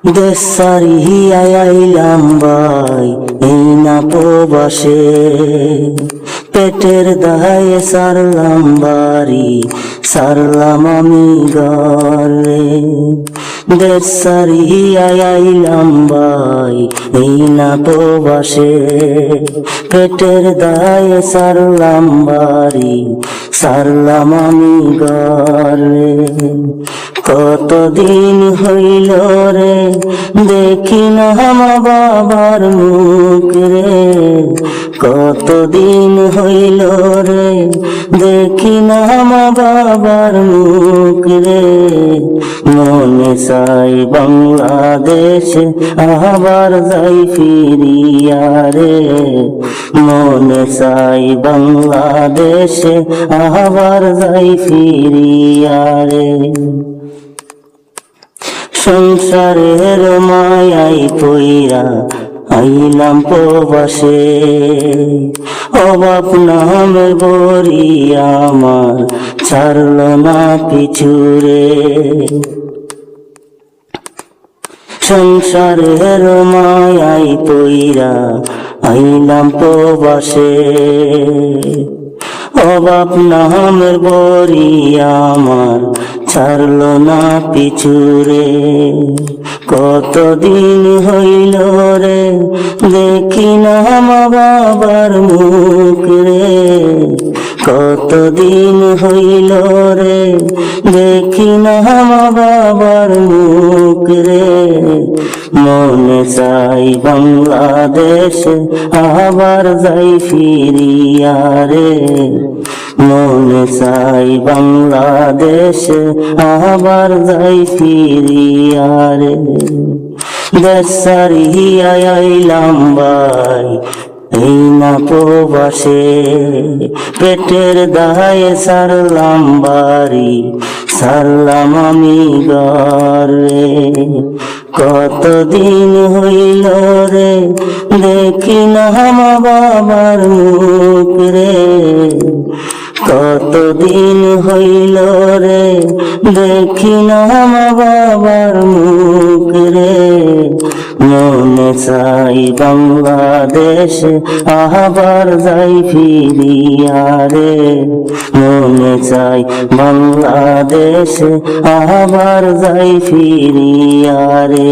দেশ সারিয়া আইলাম ভাই এই না প্রবাসে, পেটের দায়ে সারলাম বাড়ি, সারলাম আমি ঘরে। দেশ সারিয়া আইলাম ভাই এই না প্রবাসে, পেটের দায়ে সারলাম বাড়ি, সারলাম আমি ঘরে। কতদিন হইল রে দেখি না মা বাবার মুখ রে, কতদিন হইল রে দেখি না মা বাবার মুখ রে। মনে চাই বাংলাদেশে আবার যাই ফিরিয়া রে, মনে চাই বাংলাদেশে আবার যাই ফিরিয়া রে। সংসারের মায়াই পইরা আইলাম প্রবাসে, অভাব নামের বড়ি আমার ছাড়ল না পিছুরে। সংসারের মায়াই পইরা আইলাম প্রবাসে, অভাব নামের বড়ি আমার ছাড়ল না পিছুরে। কতদিন হইল রে দেখি না মা বাবার মুখ রে, কতদিন হইল রে দেখি না মা বাবার মুখ রে। মনে চাই বাংলাদেশে আবার যাই ফিরিয়া রে, মনে চাই বাংলাদেশে আবার যাই ফিরিয়া রে। দেশ সারিয়া আইলাম ভাই এই না প্রবাসে, পেটের দায়ে সারলাম বাড়ি, সারলাম আমি ঘরে। কতদিন হইল রে দেখি না মা বাবার মুখ রে, কতদিন হইল রে দেখি না মা বাবার মুখ রে। মনে চাই বাংলাদেশে আবার যাই ফিরিয়া রে, মনে চাই বাংলাদেশে আবার যাই ফিরিয়া রে।